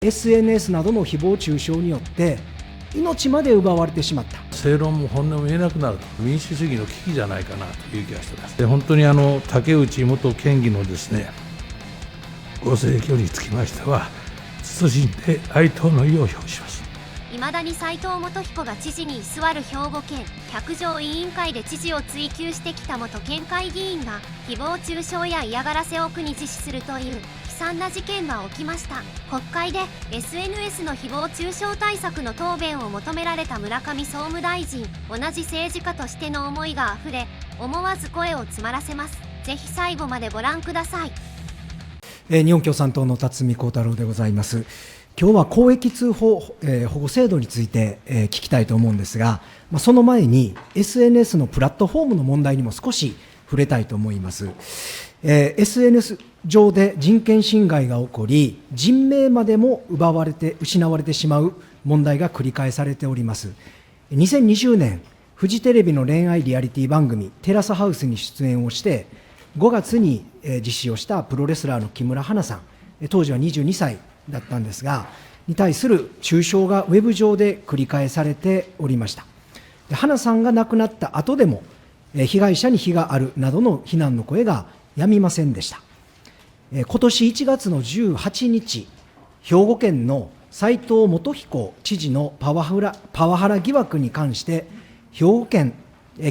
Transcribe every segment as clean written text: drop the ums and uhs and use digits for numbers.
SNS などの誹謗中傷によって命まで奪われてしまった。正論も本音も言えなくなると、民主主義の危機じゃないかなという気がしています。で本当に竹内元県議のですね、ご逝去につきましては、謹んで哀悼の意を表します。いまだに斉藤元彦が知事に居座る兵庫県百条委員会で知事を追及してきた元県会議員が誹謗中傷や嫌がらせを苦に実施するという悲惨な事件が起きました。国会で SNS の誹謗中傷対策の答弁を求められた村上総務大臣、同じ政治家としての思いがあふれ、思わず声を詰まらせます。ぜひ最後までご覧ください。日本共産党の辰巳幸太郎でございます。今日は公益通報、保護制度について、聞きたいと思うんですが、その前に SNS のプラットフォームの問題にも少し触れたいと思います。SNS 上で人権侵害が起こり、人命までも失われてしまう問題が繰り返されております。2020年、フジテレビの恋愛リアリティ番組、テラスハウスに出演をして、5月に実施をしたプロレスラーの木村花さん、当時は22歳だったんですが、に対する中傷がウェブ上で繰り返されておりました。花さんが亡くなった後でも、被害者に非があるなどの非難の声がやみませんでした。今年1月の18日、兵庫県の斉藤元彦知事のパワハラ疑惑に関して、兵庫県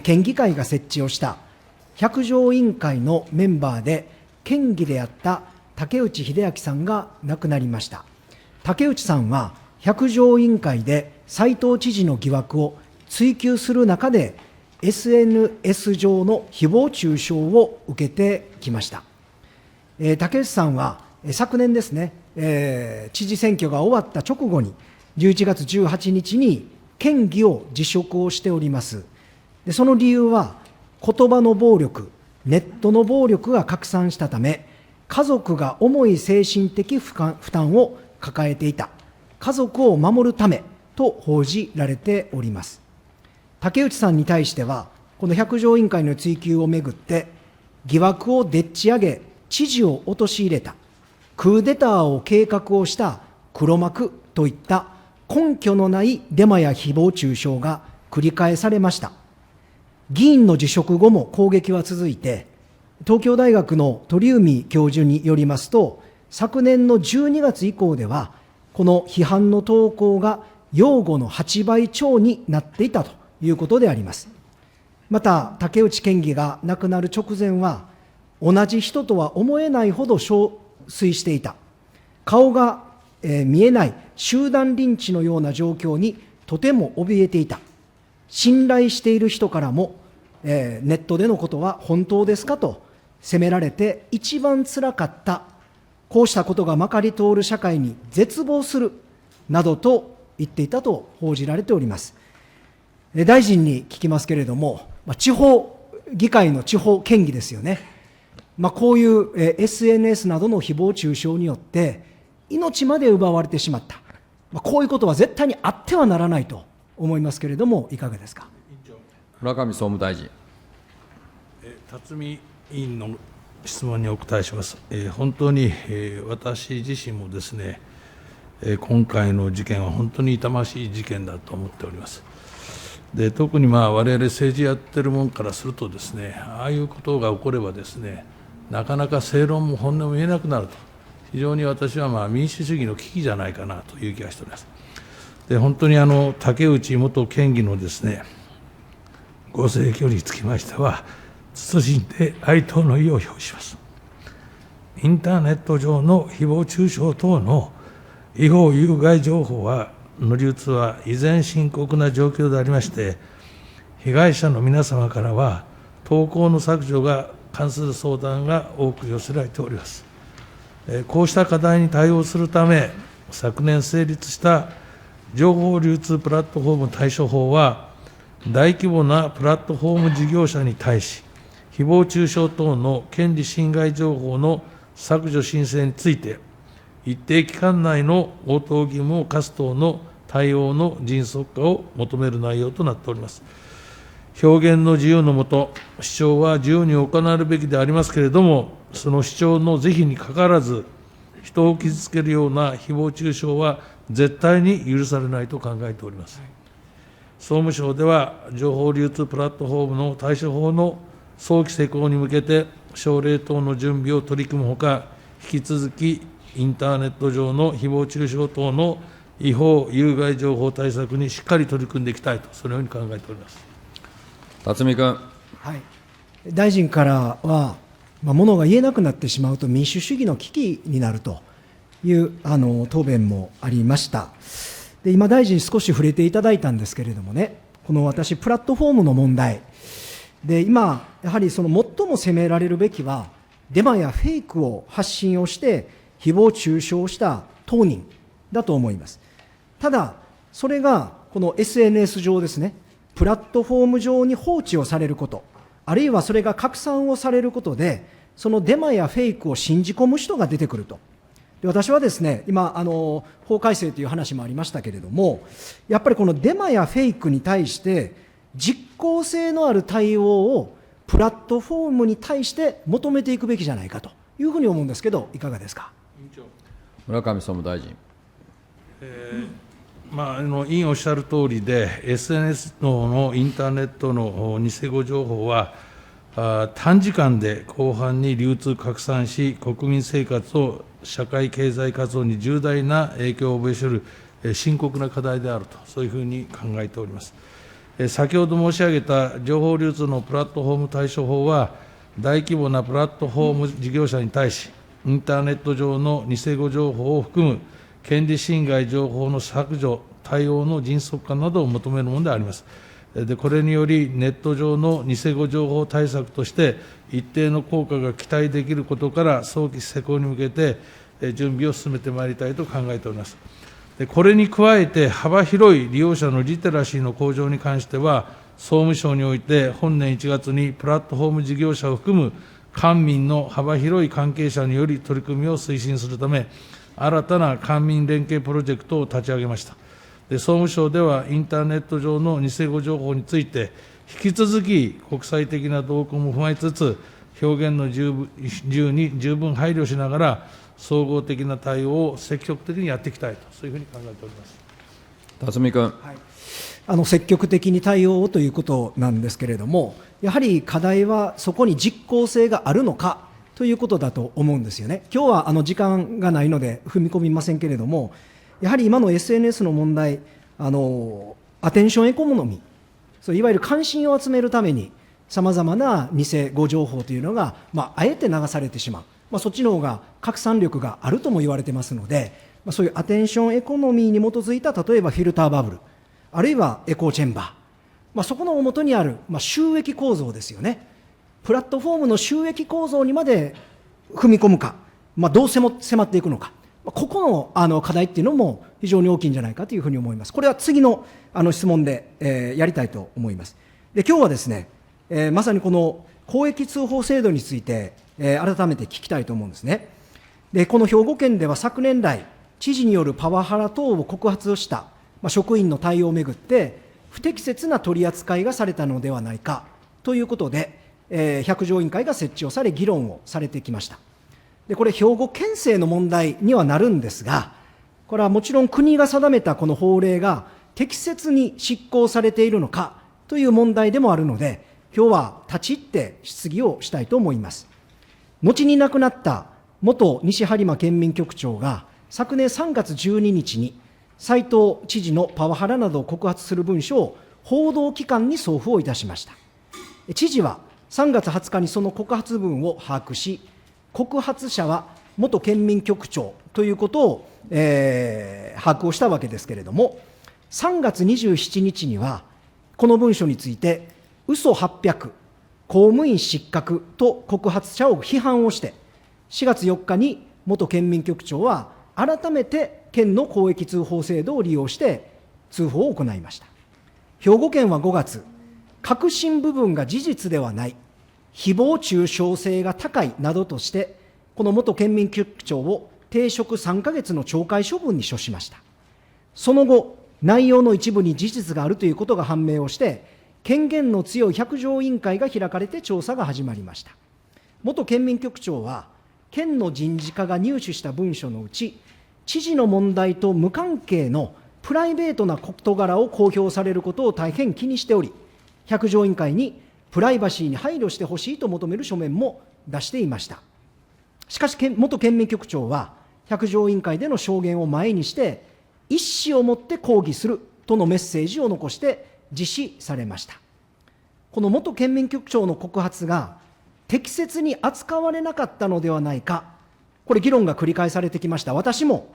県議会が設置をした百条委員会のメンバーで県議であった竹内秀明さんが亡くなりました。竹内さんは百条委員会で斉藤知事の疑惑を追及する中で SNS 上の誹謗中傷を受けてきました。竹内さんは昨年ですね、知事選挙が終わった直後に11月18日に県議を辞職をしております。でその理由は言葉の暴力、ネットの暴力が拡散したため、家族が重い精神的負担を抱えていた、家族を守るためと報じられております。竹内さんに対しては、この百条委員会の追及をめぐって、疑惑をでっち上げ、知事を陥れた、クーデターを計画をした黒幕といった根拠のないデマや誹謗中傷が繰り返されました。議員の辞職後も攻撃は続いて、東京大学の鳥海教授によりますと、昨年の12月以降では、この批判の投稿が擁護の8倍超になっていたということであります。また、竹内県議が亡くなる直前は、同じ人とは思えないほど憔悴していた、顔が見えない集団リンチのような状況にとても怯えていた、信頼している人からも、ネットでのことは本当ですかと責められて一番つらかった、こうしたことがまかり通る社会に絶望するなどと言っていたと報じられております。大臣に聞きますけれども、地方議会の地方県議ですよね。こういう SNS などの誹謗中傷によって命まで奪われてしまった、こういうことは絶対にあってはならないと思いますけれども、いかがですか。村上総務大臣。辰巳委員の質問にお答えします。本当に私自身もですね、今回の事件は本当に痛ましい事件だと思っております。で特に我々政治やってるもんからするとですね、ああいうことが起こればですね、なかなか正論も本音も言えなくなると、非常に私は民主主義の危機じゃないかなという気がしております。で本当に竹内元県議のですね、ご逝去につきましては、謹んで哀悼の意を表します。インターネット上の誹謗中傷等の違法有害情報の流通は依然深刻な状況でありまして、被害者の皆様からは、投稿の削除が関する相談が多く寄せられております。こうした課題に対応するため、昨年成立した情報流通プラットフォーム対処法は、大規模なプラットフォーム事業者に対し、誹謗中傷等の権利侵害情報の削除申請について、一定期間内の応答義務を課す等の対応の迅速化を求める内容となっております。表現の自由のもと、主張は自由に行われるべきでありますけれども、その主張の是非にかかわらず、人を傷つけるような誹謗中傷は絶対に許されないと考えております。総務省では、情報流通プラットフォームの対処法の早期施行に向けて、省令等の準備を取り組むほか、引き続きインターネット上の誹謗中傷等の違法、有害情報対策にしっかり取り組んでいきたいと、そのように考えております。辰巳君。はい、大臣からは、ものが言えなくなってしまうと民主主義の危機になるという答弁もありました。で今、大臣、少し触れていただいたんですけれどもね、この私、プラットフォームの問題で、今、やはりその最も責められるべきは、デマやフェイクを発信をして、誹謗中傷をした当人だと思います。ただ、それがこの SNS 上ですね、プラットフォーム上に放置をされること、あるいはそれが拡散をされることで、そのデマやフェイクを信じ込む人が出てくると。で私はですね、今法改正という話もありましたけれども、やっぱりこのデマやフェイクに対して、実効性のある対応をプラットフォームに対して求めていくべきじゃないかというふうに思うんですけど、いかがですか。村上総務大臣。委員おっしゃる通りで、SNS のインターネットの偽誤情報は、短時間で広範に流通、拡散し、国民生活と社会経済活動に重大な影響を及ぼしうる深刻な課題であると、そういうふうに考えております。先ほど申し上げた情報流通のプラットフォーム対処法は、大規模なプラットフォーム事業者に対し、インターネット上の偽誤情報を含む権利侵害情報の削除、対応の迅速化などを求めるものであります。これにより、ネット上の偽誤情報対策として、一定の効果が期待できることから、早期施行に向けて準備を進めてまいりたいと考えております。これに加えて、幅広い利用者のリテラシーの向上に関しては、総務省において、本年1月にプラットフォーム事業者を含む官民の幅広い関係者により取り組みを推進するため、新たな官民連携プロジェクトを立ち上げました。総務省では、インターネット上の偽誤情報について、引き続き国際的な動向も踏まえつつ、表現の自由に十分配慮しながら、総合的な対応を積極的にやっていきたいと、そういうふうに考えております。辰巳君。はい、積極的に対応をということなんですけれども、やはり課題はそこに実効性があるのかということだと思うんですよね。今日は時間がないので踏み込みませんけれども、やはり今の SNS の問題、アテンションエコノミー、そういわゆる関心を集めるために、さまざまな偽誤情報というのが、あえて流されてしまう、そっちの方が拡散力があるとも言われてますので、そういうアテンションエコノミーに基づいた、例えばフィルターバブル、あるいはエコーチェンバー、そこの元にある、収益構造ですよね。プラットフォームの収益構造にまで踏み込むか、どう迫っていくのか、ここの課題っていうのも非常に大きいんじゃないかというふうに思います。これは次の質問でやりたいと思います。で今日はですね、まさにこの公益通報制度について改めて聞きたいと思うんですね。でこの兵庫県では昨年来、知事によるパワハラ等を告発をした、職員の対応をめぐって不適切な取り扱いがされたのではないかということで、百条委員会が設置をされ議論をされてきました。でこれ兵庫県政の問題にはなるんですが、これはもちろん国が定めたこの法令が適切に執行されているのかという問題でもあるので、今日は立ち入って質疑をしたいと思います。後に亡くなった元西播磨県民局長が昨年3月12日に斉藤知事のパワハラなどを告発する文書を報道機関に送付をいたしました。知事は3月20日にその告発文を把握し、告発者は元県民局長ということを、把握をしたわけですけれども、3月27日にはこの文書について嘘800、公務員失格と告発者を批判をして、4月4日に元県民局長は改めて県の公益通報制度を利用して通報を行いました。兵庫県は5月、核心部分が事実ではない、誹謗中傷性が高いなどとして、この元県民局長を停職3ヶ月の懲戒処分に処しました。その後、内容の一部に事実があるということが判明をして、権限の強い百条委員会が開かれて調査が始まりました。元県民局長は、県の人事課が入手した文書のうち、知事の問題と無関係のプライベートな事柄を公表されることを大変気にしており、百条委員会にプライバシーに配慮してほしいと求める書面も出していました。しかし、元県民局長は、百条委員会での証言を前にして、意思を持って抗議するとのメッセージを残して実施されました。この元県民局長の告発が適切に扱われなかったのではないか、これ議論が繰り返されてきました。私も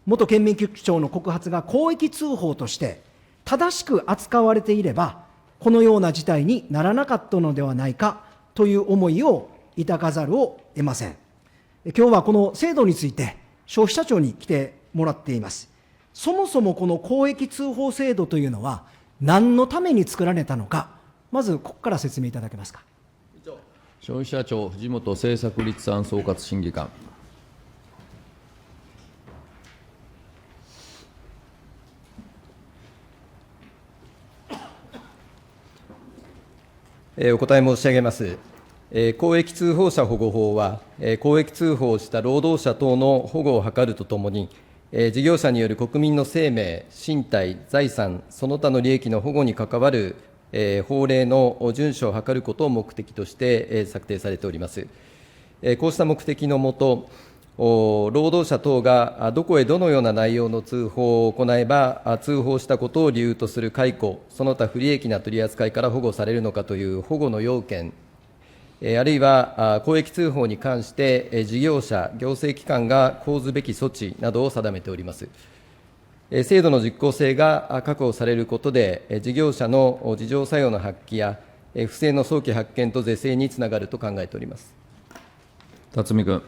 元県民局長の告発が公益通報として正しく扱われていれば、このような事態にならなかったのではないかという思いを抱かざるを得ません。今日はこの制度について消費者庁に来てもらっています。そもそもこの公益通報制度というのは何のために作られたのか、まずここから説明いただけますか。消費者庁藤本政策立案総括審議官。お答え申し上げます。公益通報者保護法は、公益通報をした労働者等の保護を図るとともに、事業者による国民の生命、身体、財産、その他の利益の保護に関わる法令の遵守を図ることを目的として策定されております。こうした目的のもと、労働者等がどこへどのような内容の通報を行えば、通報したことを理由とする解雇、その他不利益な取り扱いから保護されるのかという保護の要件、あるいは公益通報に関して事業者、行政機関が講ずべき措置などを定めております。制度の実効性が確保されることで、事業者の自浄作用の発揮や、不正の早期発見と是正につながると考えております。辰巳君。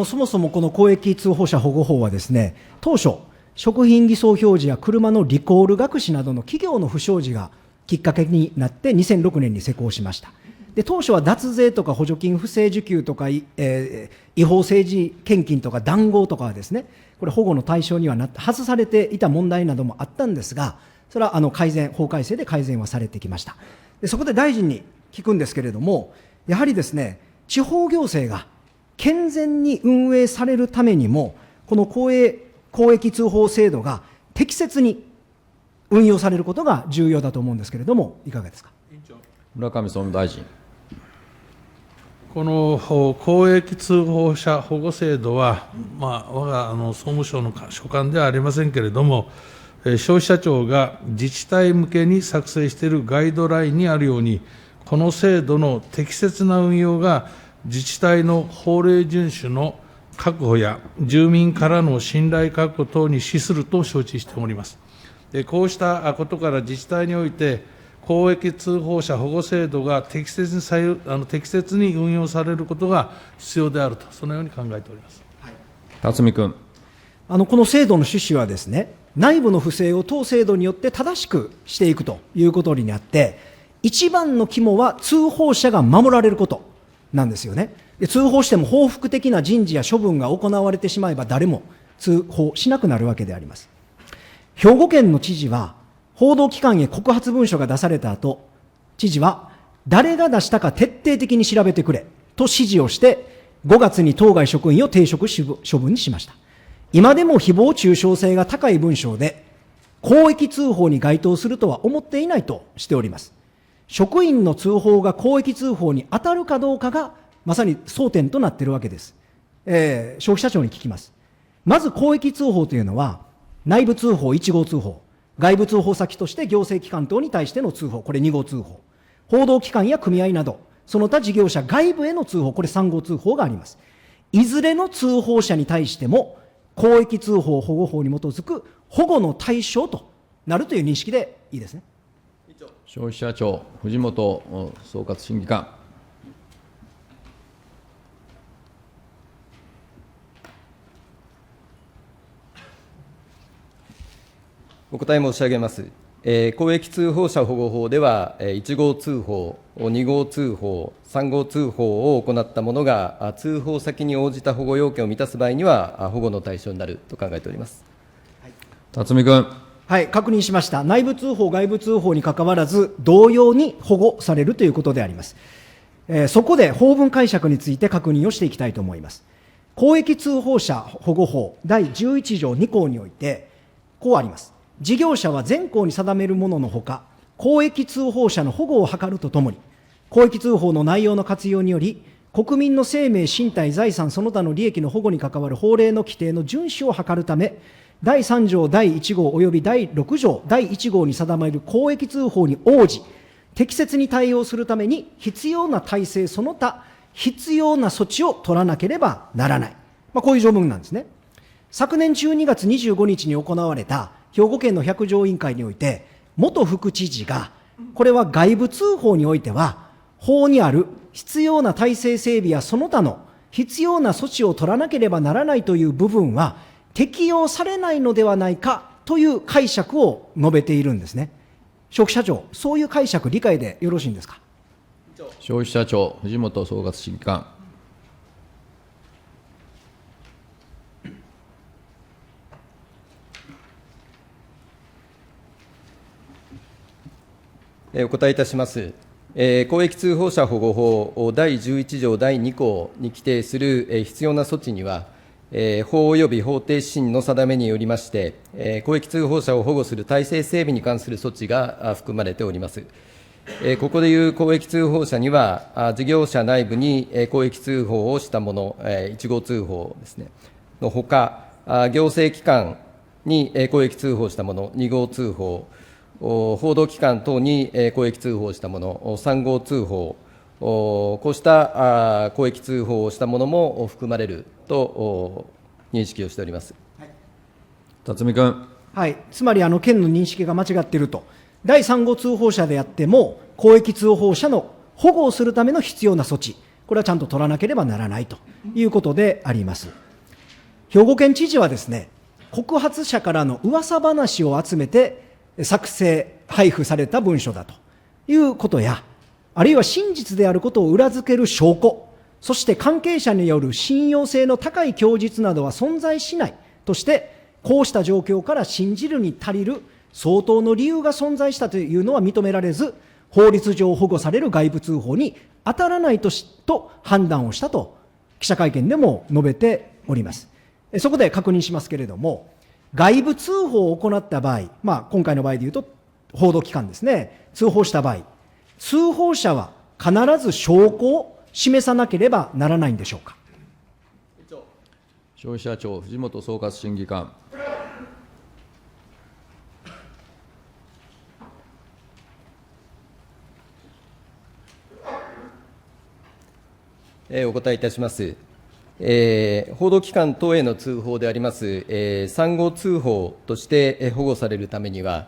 そもそもこの公益通報者保護法はですね、当初、食品偽装表示や車のリコール学士などの企業の不祥事がきっかけになって2006年に施行しました。で当初は脱税とか補助金不正受給とか、違法政治献金とか談合とかはですね、これ保護の対象には外されていた問題などもあったんですが、それは法改正で改善はされてきました。でそこで大臣に聞くんですけれども、やはりですね、地方行政が健全に運営されるためにも、この公益通報制度が適切に運用されることが重要だと思うんですけれども、いかがですか。村上総務大臣。この公益通報者保護制度は、我が総務省の所管ではありませんけれども、消費者庁が自治体向けに作成しているガイドラインにあるように、この制度の適切な運用が自治体の法令遵守の確保や住民からの信頼確保等に資すると承知しております。こうしたことから自治体において、公益通報者保護制度が適切に運用されることが必要であると、そのように考えております。辰巳君。この制度の趣旨はですね、内部の不正を当制度によって正しくしていくということになって、一番の肝は通報者が守られることなんですよね。で通報しても報復的な人事や処分が行われてしまえば誰も通報しなくなるわけであります。兵庫県の知事は、報道機関へ告発文書が出された後、知事は誰が出したか徹底的に調べてくれと指示をして、5月に当該職員を停職処分にしました。今でも誹謗中傷性が高い文章で、公益通報に該当するとは思っていないとしております。職員の通報が公益通報に当たるかどうかが、まさに争点となっているわけです。消費者庁に聞きます。まず公益通報というのは、内部通報1号通報、外部通報先として行政機関等に対しての通報、これ2号通報、報道機関や組合など、その他事業者外部への通報、これ3号通報があります。いずれの通報者に対しても、公益通報保護法に基づく保護の対象となるという認識でいいですね。消費者庁藤本総括審議官。お答え申し上げます。公益通報者保護法では、1号通報、2号通報、3号通報を行った者が、通報先に応じた保護要件を満たす場合には、保護の対象になると考えております。辰巳君。はい、確認しました。内部通報、外部通報にかかわらず、同様に保護されるということであります。そこで法文解釈について確認をしていきたいと思います。公益通報者保護法第11条2項において、こうあります。事業者は全項に定めるもののほか、公益通報者の保護を図るとともに、公益通報の内容の活用により、国民の生命、身体、財産、その他の利益の保護に関わる法令の規定の遵守を図るため、第3条第1号及び第6条第1号に定める公益通報に応じ、適切に対応するために必要な体制その他必要な措置を取らなければならない。こういう条文なんですね。昨年12月25日に行われた兵庫県の百条委員会において、元副知事が、これは外部通報においては、法にある必要な体制整備やその他の必要な措置を取らなければならないという部分は適用されないのではないかという解釈を述べているんですね。消費者庁、そういう解釈、理解でよろしいんですか。消費者庁、藤本総括審議官。お答えいたします。公益通報者保護法第11条第2項に規定する必要な措置には、法及び法定指針の定めによりまして、公益通報者を保護する体制整備に関する措置が含まれております。ここでいう公益通報者には、事業者内部に公益通報をしたもの、1号通報ですね、のほか、行政機関に公益通報したもの、2号通報、報道機関等に公益通報したもの、3号通報、こうした公益通報をしたものも含まれると認識をしております。辰巳君。はい、つまり県の認識が間違っていると、第3号通報者であっても、公益通報者の保護をするための必要な措置、これはちゃんと取らなければならないということであります。兵庫県知事はですね、告発者からの噂話を集めて作成、配布された文書だということや、あるいは真実であることを裏付ける証拠、そして関係者による信用性の高い供述などは存在しないとして、こうした状況から信じるに足りる相当の理由が存在したというのは認められず、法律上保護される外部通報に当たらないと判断をしたと記者会見でも述べております。そこで確認しますけれども、外部通報を行った場合、今回の場合でいうと報道機関ですね、通報した場合、通報者は必ず証拠を示さなければならないんでしょうか。消費者庁、藤本総括審議官。お答えいたします。報道機関等への通報であります、3号通報として保護されるためには、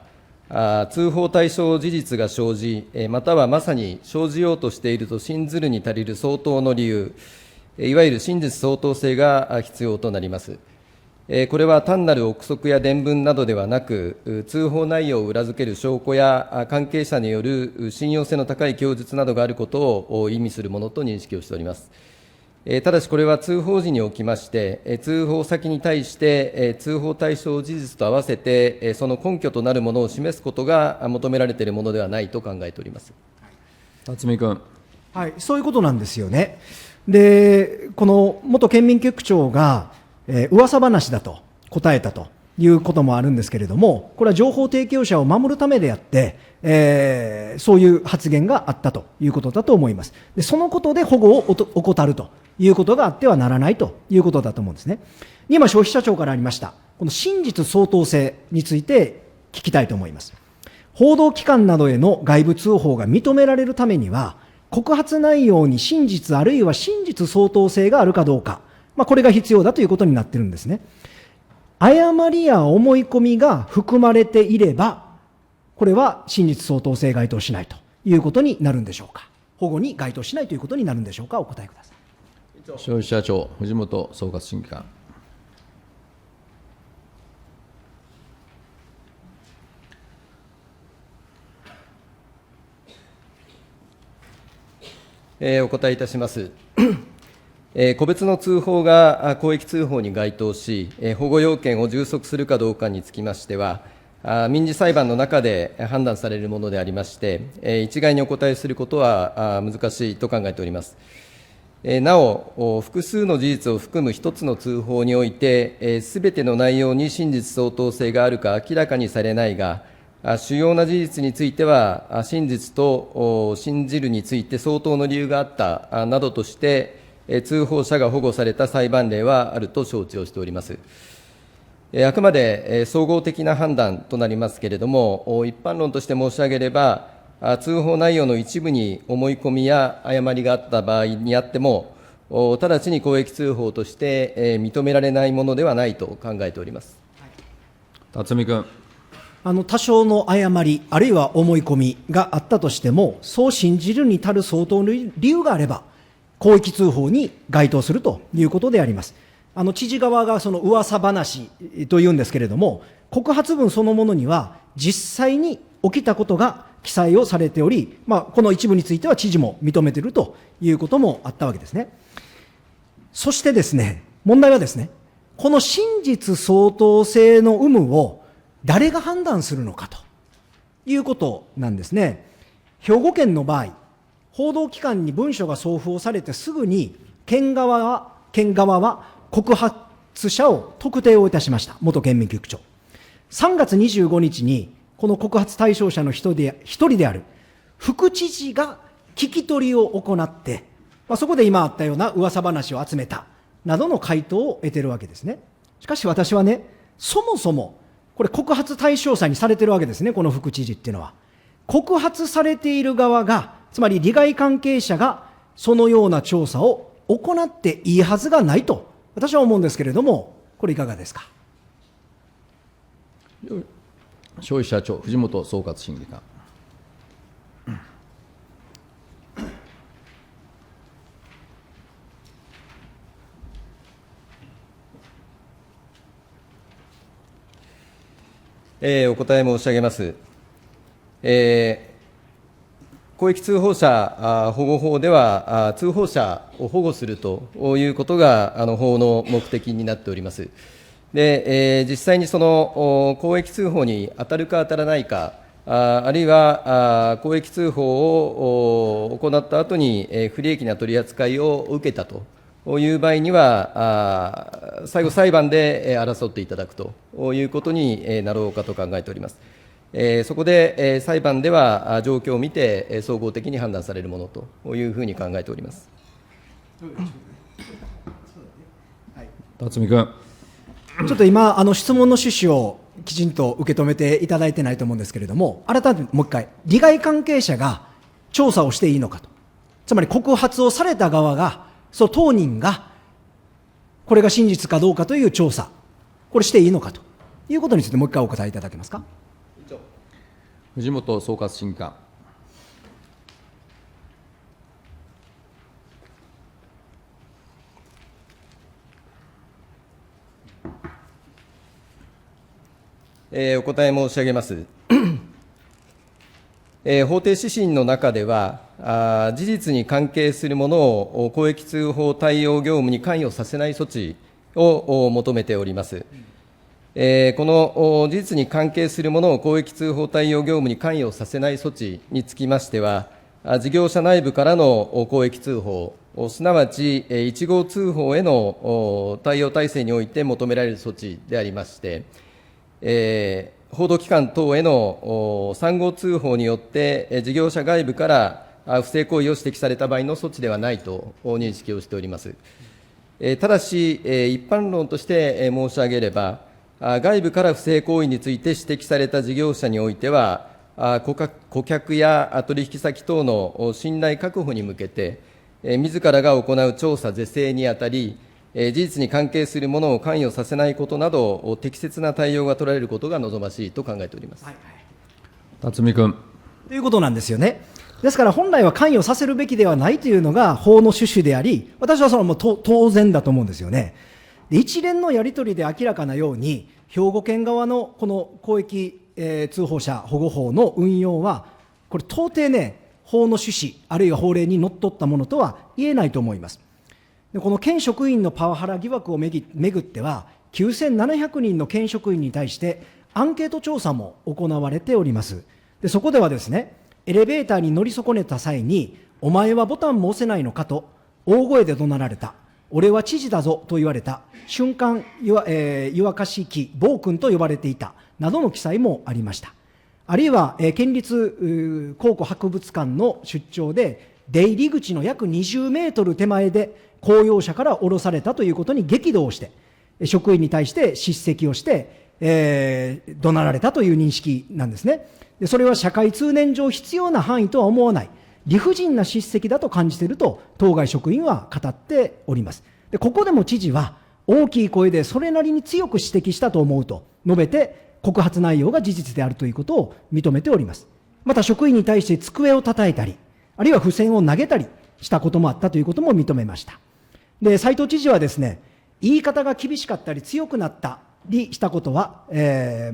通報対象事実が生じ、またはまさに生じようとしていると信ずるに足りる相当の理由、いわゆる真実相当性が必要となります。これは単なる憶測や伝聞などではなく、通報内容を裏付ける証拠や関係者による信用性の高い供述などがあることを意味するものと認識をしております。ただし、これは通報時におきまして、通報先に対して、通報対象事実と合わせて、その根拠となるものを示すことが求められているものではないと考えております。辰巳君。はい、そういうことなんですよね。で、この元県民局長が、噂話だと答えたということもあるんですけれども、これは情報提供者を守るためであって、そういう発言があったということだと思います。で、そのことで保護を怠るということがあってはならないということだと思うんですね。今、消費者庁からありました、この真実相当性について聞きたいと思います。報道機関などへの外部通報が認められるためには、告発内容に真実あるいは真実相当性があるかどうか、これが必要だということになっているんですね。誤りや思い込みが含まれていれば、これは真実相当性該当しないということになるんでしょうか。保護に該当しないということになるんでしょうか。お答えください。消費者庁、藤本総括審議官。お答えいたします。個別の通報が公益通報に該当し、保護要件を充足するかどうかにつきましては、民事裁判の中で判断されるものでありまして、一概にお答えすることは難しいと考えております。なお、複数の事実を含む一つの通報において、すべての内容に真実相当性があるか明らかにされないが、主要な事実については、真実と信じるについて相当の理由があったなどとして、通報者が保護された裁判例はあると承知をしております。あくまで総合的な判断となりますけれども、一般論として申し上げれば、通報内容の一部に思い込みや誤りがあった場合にあっても、直ちに公益通報として認められないものではないと考えております。辰巳君。多少の誤り、あるいは思い込みがあったとしても、そう信じるに足る相当の理由があれば、公益通報に該当するということであります。知事側がその噂話というんですけれども、告発文そのものには、実際に起きたことが記載をされており、この一部については知事も認めているということもあったわけですね。そしてですね、問題はですね、この真実相当性の有無を誰が判断するのかということなんですね。兵庫県の場合、報道機関に文書が送付をされてすぐに県側は告発者を特定をいたしました。元県民局長。3月25日にこの告発対象者の一人である副知事が聞き取りを行って、そこで今あったような噂話を集めたなどの回答を得ているわけですね。しかし私はね、そもそもこれ告発対象者にされているわけですね、この副知事っていうのは。告発されている側が、つまり利害関係者がそのような調査を行っていいはずがないと私は思うんですけれども、これいかがですか。消費者庁、藤本総括審議官。お答え申し上げます。公益通報者保護法では、通報者を保護するということが法の目的になっております。で、実際にその公益通報に当たるか当たらないか、あるいは公益通報を行った後に不利益な取り扱いを受けたという場合には、最後、裁判で争っていただくということになろうかと考えております。そこで裁判では状況を見て総合的に判断されるものというふうに考えております。辰巳君。ちょっと今、質問の趣旨をきちんと受け止めていただいてないと思うんですけれども、改めてもう一回、利害関係者が調査をしていいのかと、つまり告発をされた側が、当人が、これが真実かどうかという調査、これしていいのかということについて、もう一回お答えいただけますか。藤本総括審議官。お答え申し上げます。法定指針の中では、事実に関係するものを公益通報対応業務に関与させない措置を求めております。この事実に関係するものを公益通報対応業務に関与させない措置につきましては、事業者内部からの公益通報、すなわち1号通報への対応体制において求められる措置でありまして、報道機関等への3号通報によって事業者外部から不正行為を指摘された場合の措置ではないと認識をしております。ただし、一般論として申し上げれば、外部から不正行為について指摘された事業者においては、顧客や取引先等の信頼確保に向けて、自らが行う調査是正にあたり、事実に関係するものを関与させないことなど、適切な対応が取られることが望ましいと考えております。辰巳君。ということなんですよね。ですから本来は関与させるべきではないというのが法の趣旨であり、私はそれはもう当然だと思うんですよね。で、一連のやり取りで明らかなように、兵庫県側のこの公益、通報者保護法の運用は、これ到底ね、法の趣旨、あるいは法令にのっとったものとは言えないと思います。で、この県職員のパワハラ疑惑をめぐっては、9700人の県職員に対して、アンケート調査も行われております。でそこではですね、エレベーターに乗り損ねた際に、お前はボタンも押せないのかと大声で怒鳴られた。俺は知事だぞと言われた。瞬間湯沸かし器暴君と呼ばれていたなどの記載もありました。あるいは、県立考古博物館の出張で、出入り口の約20メートル手前で公用車から降ろされたということに激怒をして、職員に対して叱責をして、怒鳴られたという認識なんですね。でそれは社会通念上必要な範囲とは思わない、理不尽な叱責だと感じていると当該職員は語っております。でここでも知事は大きい声でそれなりに強く指摘したと思うと述べて、告発内容が事実であるということを認めております。また職員に対して机を叩いたり、あるいは付箋を投げたりしたこともあったということも認めました。で斉藤知事はですね、言い方が厳しかったり強くなったりしたことは、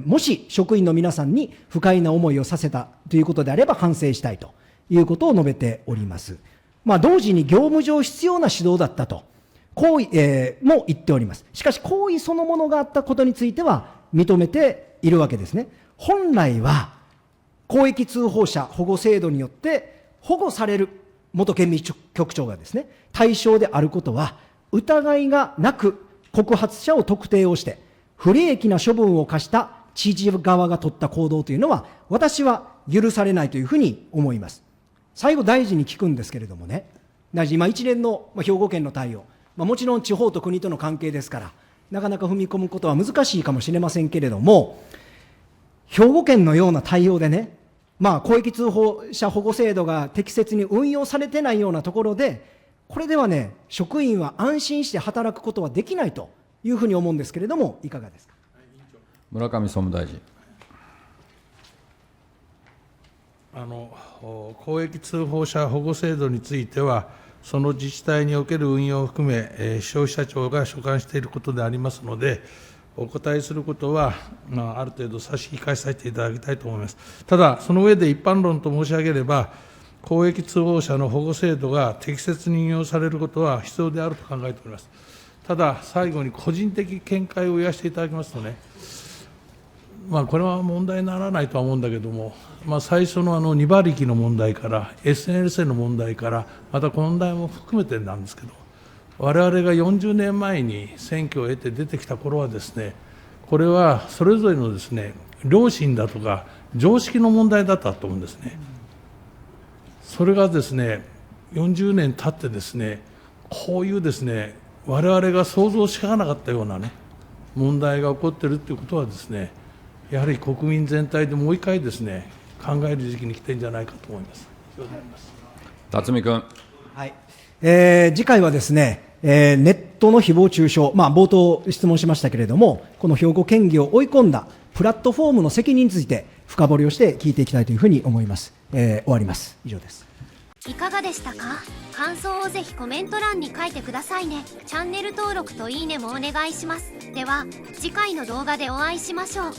もし職員の皆さんに不快な思いをさせたということであれば反省したいということを述べております。同時に業務上必要な指導だったと行為、も言っております。しかし行為そのものがあったことについては認めているわけですね。本来は公益通報者保護制度によって保護される元県民局長がですね、対象であることは疑いがなく、告発者を特定をして不利益な処分を課した知事側が取った行動というのは、私は許されないというふうに思います。最後大臣に聞くんですけれどもね、大臣今一連の兵庫県の対応、もちろん地方と国との関係ですからなかなか踏み込むことは難しいかもしれませんけれども、兵庫県のような対応でね、公益通報者保護制度が適切に運用されてないようなところで、これではね、職員は安心して働くことはできないというふうに思うんですけれども、いかがですか。村上総務大臣。公益通報者保護制度については、その自治体における運用を含め、消費者庁が所管していることでありますので、お答えすることは、ある程度差し控えさせていただきたいと思います。ただ、その上で一般論と申し上げれば、公益通報者の保護制度が適切に運用されることは必要であると考えております。ただ、最後に個人的見解を言わせていただきますとね、これは問題にならないとは思うんだけども、最初の2馬力の問題から、SNS の問題から、またこの問題も含めてなんですけど、我々が40年前に選挙を得て出てきた頃はですね、これはそれぞれのですね、良心だとか常識の問題だったと思うんですね。それがですね、40年経ってですね、こういうですね、我々が想像しかなかったようなね、問題が起こっているということはですね、やはり国民全体でもう一回ですね、考える時期に来てるんじゃないかと思います。以上であります。辰巳君。はい。次回はですね、ネットの誹謗中傷、冒頭質問しましたけれども、この兵庫県議を追い込んだプラットフォームの責任について深掘りをして聞いていきたいというふうに思います。終わります。以上です。いかがでしたか。感想をぜひコメント欄に書いてくださいね。チャンネル登録といいねもお願いします。では次回の動画でお会いしましょう。